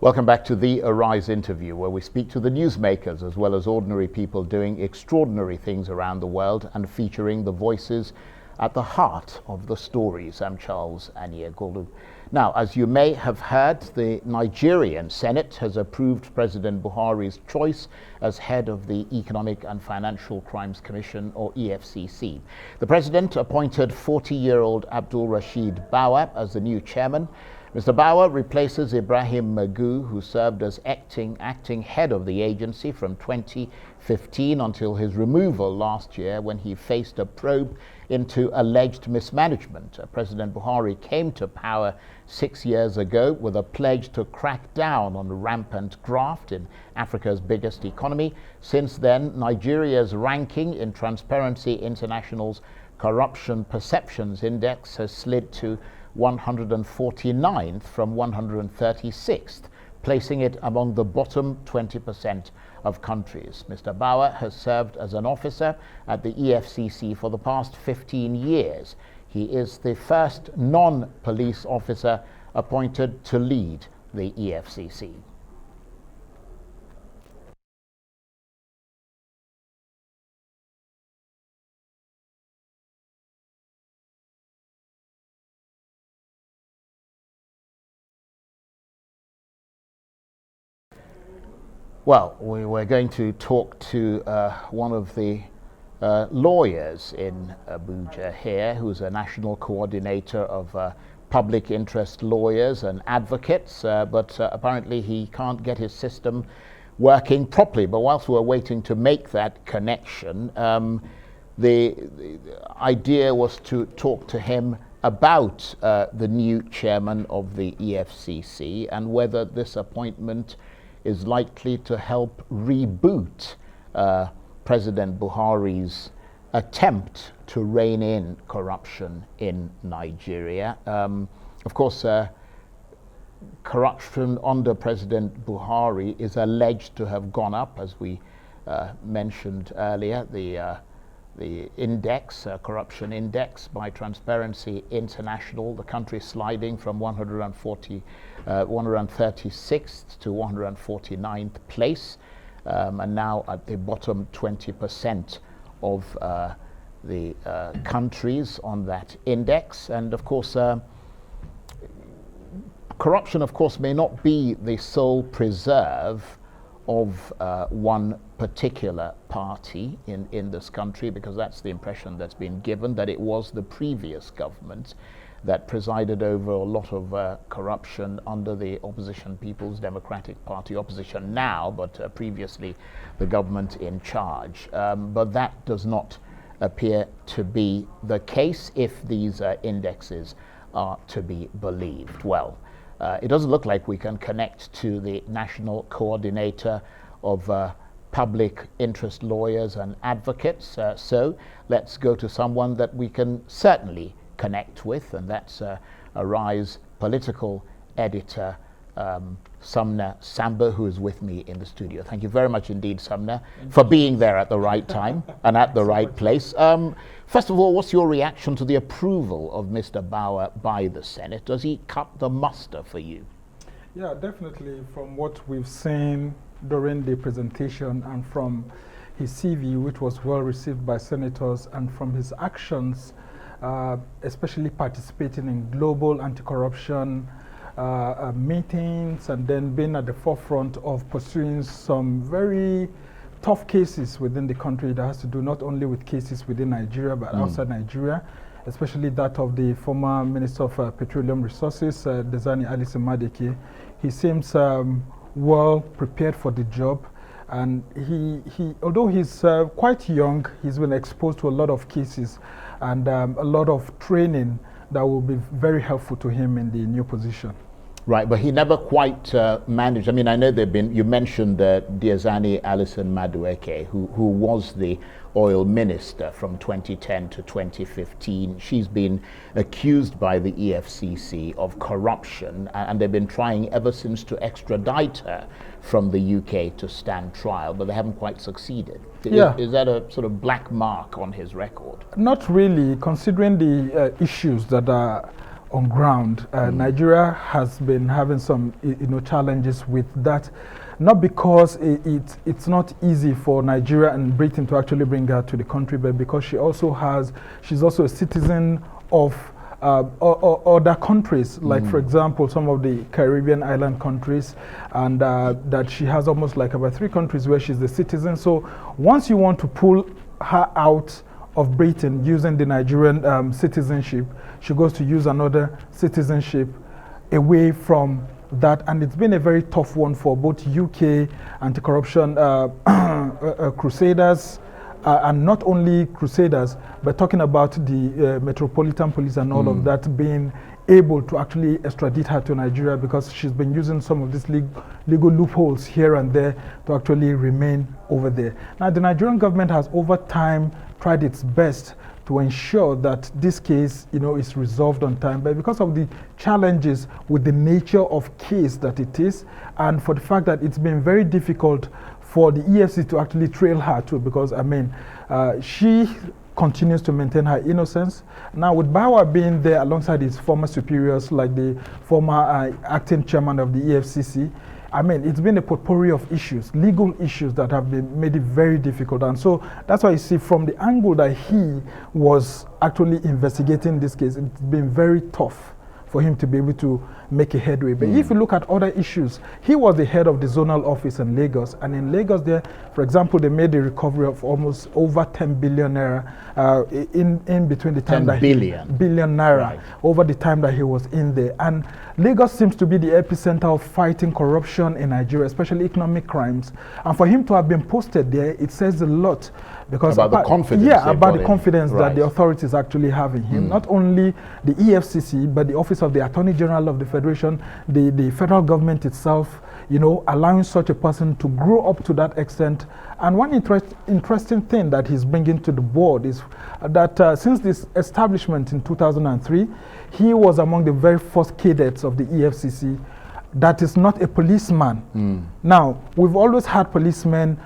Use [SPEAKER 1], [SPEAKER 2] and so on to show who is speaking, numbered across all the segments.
[SPEAKER 1] Welcome back to the Arise interview, where we speak to the newsmakers as well as ordinary people doing extraordinary things around the world and featuring the voices at the heart of the stories. I'm Charles Aniegolu. Now, as you may have heard, the Nigerian Senate has approved President Buhari's choice as head of the Economic and Financial Crimes Commission, or EFCC. The president appointed 40-year-old Abdul Rashid Bawa as the new chairman. Mr. Bawa replaces Ibrahim Magu, who served as acting head of the agency from 2015 until his removal last year when he faced a probe into alleged mismanagement. President Buhari came to power 6 years ago with a pledge to crack down on rampant graft in Africa's biggest economy. Since then, Nigeria's ranking in Transparency International's Corruption Perceptions Index has slid to 149th from 136th, placing it among the bottom 20% of countries. Mr. Bawa has served as an officer at the EFCC for the past 15 years. He is the first non-police officer appointed to lead the EFCC. Well, we're going to talk to one of the lawyers in Abuja here, who's a national coordinator of public interest lawyers and advocates, but apparently he can't get his system working properly. But whilst we're waiting to make that connection, the idea was to talk to him about the new chairman of the EFCC and whether this appointment is likely to help reboot President Buhari's attempt to rein in corruption in Nigeria. Of course, corruption under President Buhari is alleged to have gone up, as we mentioned earlier. The index, corruption index by Transparency International, the country sliding from 136th to 149th place, and now at the bottom 20% of the countries on that index. And of course, corruption, of course, may not be the sole preserve of one particular party in this country, because that's the impression that's been given, that it was the previous government that presided over a lot of corruption under the opposition People's Democratic Party, opposition now, but previously the government in charge. But that does not appear to be the case if these indexes are to be believed. Well, it doesn't look like we can connect to the national coordinator of public interest lawyers and advocates. So let's go to someone that we can certainly connect with, and that's Arise political editor Sumner Sambo, who is with me in the studio. Thank you very much indeed, Sumner, for being there at the right time and at the right place. First of all, what's your reaction to the approval of Mr. Bawa by the Senate? Does he cut the muster for you?
[SPEAKER 2] Yeah, definitely. From what we've seen during the presentation and from his CV, which was well received by senators, and from his actions, especially participating in global anti-corruption meetings, and then being at the forefront of pursuing some very tough cases within the country that has to do not only with cases within Nigeria but outside Nigeria, especially that of the former Minister of Petroleum Resources, Desani Alison Madeke. He seems well prepared for the job, and he although he's quite young, he's been exposed to a lot of cases and a lot of training that will be very helpful to him in the new position.
[SPEAKER 1] Right, but he never quite managed. I mean, I know you mentioned Diezani Alison Madueke, who was the oil minister from 2010 to 2015. She's been accused by the EFCC of corruption, and they've been trying ever since to extradite her from the UK to stand trial, but they haven't quite succeeded.
[SPEAKER 2] Yeah.
[SPEAKER 1] Is that a sort of black mark on his record?
[SPEAKER 2] Not really, considering the issues that are on ground. Nigeria has been having some challenges with that, not because it's not easy for Nigeria and Britain to actually bring her to the country, but because she's also a citizen of other countries, like for example some of the Caribbean island countries, and that she has almost like about 3 countries where she's a citizen. So once you want to pull her out of Britain using the Nigerian citizenship, she goes to use another citizenship away from that, and it's been a very tough one for both UK anti-corruption crusaders, and not only crusaders, but talking about the Metropolitan Police and all of that, being able to actually extradite her to Nigeria, because she's been using some of these legal loopholes here and there to actually remain over there. Now, the Nigerian government has over time tried its best to ensure that this case, is resolved on time, but because of the challenges with the nature of case that it is, and for the fact that it's been very difficult for the EFCC to actually trail her too, because she continues to maintain her innocence. Now, with Bawa being there alongside his former superiors, like the former acting chairman of the EFCC, it's been a potpourri of issues, legal issues that have made it very difficult. And so that's why you see, from the angle that he was actually investigating this case, it's been very tough for him to be able to make a headway. But if you look at other issues, he was the head of the zonal office in Lagos, and in Lagos there, for example, they made a recovery of almost over 10 billion naira in between the time that billion naira, right, over the time that he was in there. And Lagos seems to be the epicenter of fighting corruption in Nigeria, especially economic crimes. And for him to have been posted there, it says a lot, because
[SPEAKER 1] about the confidence,
[SPEAKER 2] about the confidence that the authorities actually have in him. Not only the EFCC, but the Office of the Attorney General of the Federation, the federal government itself, allowing such a person to grow up to that extent. And one interesting thing that he's bringing to the board is that since this establishment in 2003, he was among the very first cadets of the EFCC that is not a policeman. Now, we've always had policemen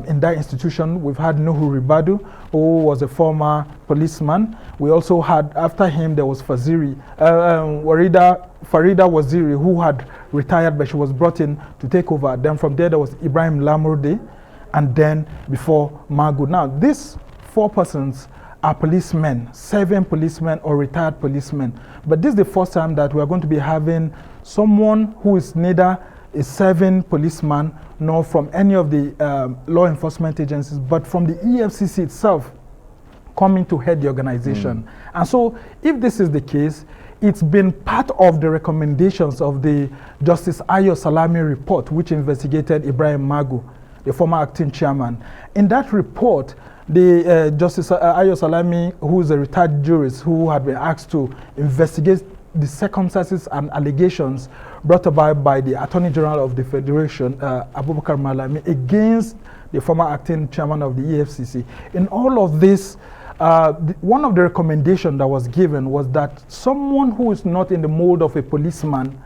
[SPEAKER 2] in that institution. We've had Nuhu Ribadu, who was a former policeman. We also had, after him, there was Farida Waziri, who had retired, but she was brought in to take over. Then from there was Ibrahim Lamurde, and then before Magu. Now, these 4 persons are policemen, 7 policemen or retired policemen. But this is the first time that we are going to be having someone who is neither a 7 policeman nor from any of the law enforcement agencies, but from the EFCC itself coming to head the organization. And so if this is the case, it's been part of the recommendations of the Justice Ayo Salami report, which investigated Ibrahim Magu, the former acting chairman. In that report, the Justice Ayo Salami, who is a retired jurist who had been asked to investigate the circumstances and allegations brought about by the Attorney General of the Federation, Abubakar Malami, against the former acting chairman of the EFCC. In all of this, one of the recommendations that was given was that someone who is not in the mold of a policeman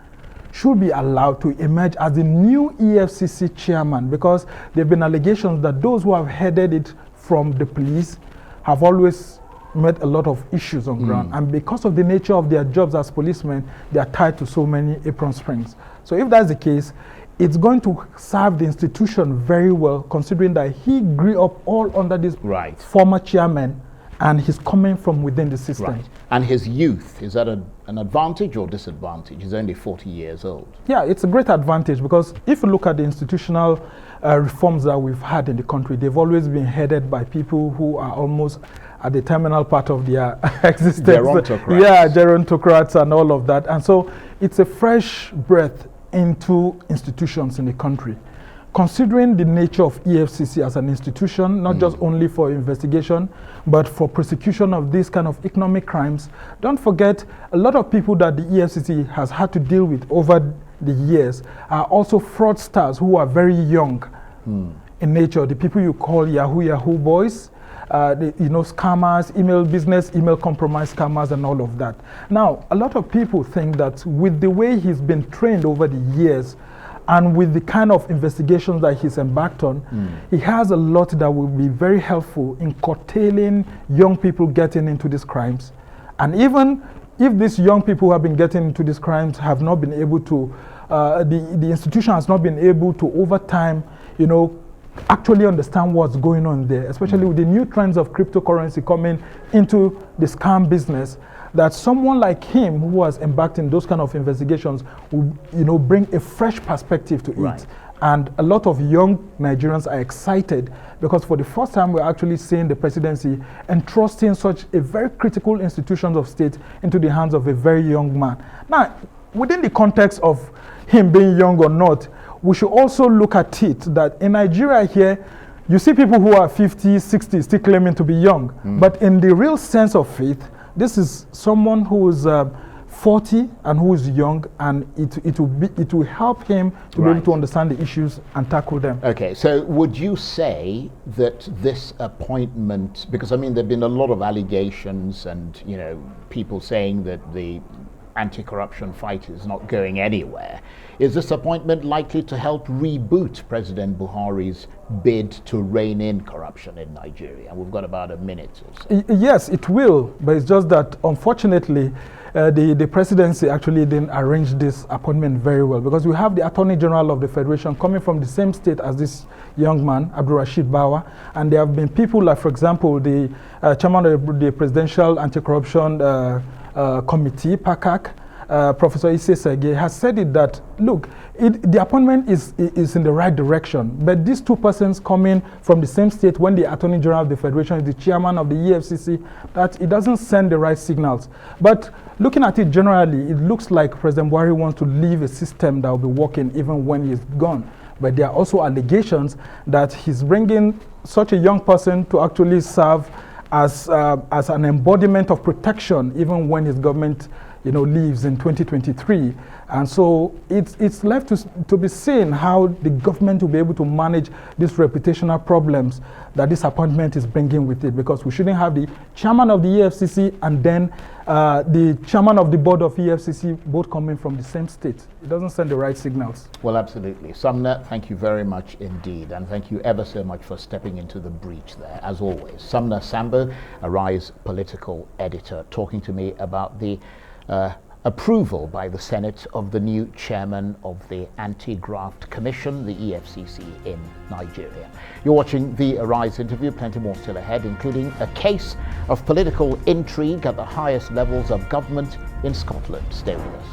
[SPEAKER 2] should be allowed to emerge as the new EFCC chairman, because there have been allegations that those who have headed it from the police have always met a lot of issues on ground, and because of the nature of their jobs as policemen, they are tied to so many apron strings. So if that's the case, it's going to serve the institution very well, considering that he grew up all under this former chairman, and he's coming from within the system.
[SPEAKER 1] Right. And his youth, is that an advantage or disadvantage? He's only 40 years old.
[SPEAKER 2] Yeah, it's a great advantage, because if you look at the institutional reforms that we've had in the country, they've always been headed by people who are almost at the terminal part of their existence.
[SPEAKER 1] Gerontocrats.
[SPEAKER 2] Yeah, gerontocrats and all of that. And so it's a fresh breath into institutions in the country. Considering the nature of EFCC as an institution, not just only for investigation, but for prosecution of these kind of economic crimes, don't forget a lot of people that the EFCC has had to deal with over the years are also fraudsters who are very young in nature. The people you call Yahoo boys, scammers, email compromise scammers, and all of that. Now, a lot of people think that with the way he's been trained over the years, and with the kind of investigations that he's embarked on, he has a lot that will be very helpful in curtailing young people getting into these crimes, and even if these young people who have been getting into these crimes have not been able to, the institution has not been able to, over time, actually understand what's going on there, especially with the new trends of cryptocurrency coming into the scam business, that someone like him who has embarked in those kind of investigations will, bring a fresh perspective to it. And a lot of young Nigerians are excited because for the first time we're actually seeing the presidency entrusting such a very critical institution of state into the hands of a very young man. Now, within the context of him being young or not, we should also look at it that in Nigeria here, you see people who are 50, 60 still claiming to be young. But in the real sense of it, this is someone who is 40 and who is young, and it will help him to be able to understand the issues and tackle them.
[SPEAKER 1] Okay, so would you say that this appointment, because I mean there have been a lot of allegations and people saying that the anti-corruption fight is not going anywhere, is this appointment likely to help reboot President Buhari's bid to rein in corruption in Nigeria? We've got about a minute or so.
[SPEAKER 2] Yes, it will, but it's just that unfortunately the presidency actually didn't arrange this appointment very well, because we have the Attorney General of the Federation coming from the same state as this young man, Abdulrasheed Bawa, and there have been people like, for example, the chairman of the Presidential Anti-Corruption Committee, PACAC, Professor Isse Sege, has said it that, look, the appointment is in the right direction, but these two persons coming from the same state when the Attorney General of the Federation is the chairman of the EFCC, that it doesn't send the right signals. But looking at it generally, it looks like President Buhari wants to leave a system that will be working even when he's gone. But there are also allegations that he's bringing such a young person to actually serve as an embodiment of protection even when his government leaves in 2023. And so it's left to be seen how the government will be able to manage these reputational problems that this appointment is bringing with it, because we shouldn't have the chairman of the EFCC and then the chairman of the board of EFCC both coming from the same state. It doesn't send the right signals.
[SPEAKER 1] Well, absolutely. Sumner, thank you very much indeed, and thank you ever so much for stepping into the breach there, as always. Sumner Sambo, Arise political editor, talking to me about the approval by the Senate of the new chairman of the Anti-Graft Commission, the EFCC, in Nigeria. You're watching the Arise interview. Plenty more still ahead, including a case of political intrigue at the highest levels of government in Scotland. Stay with us.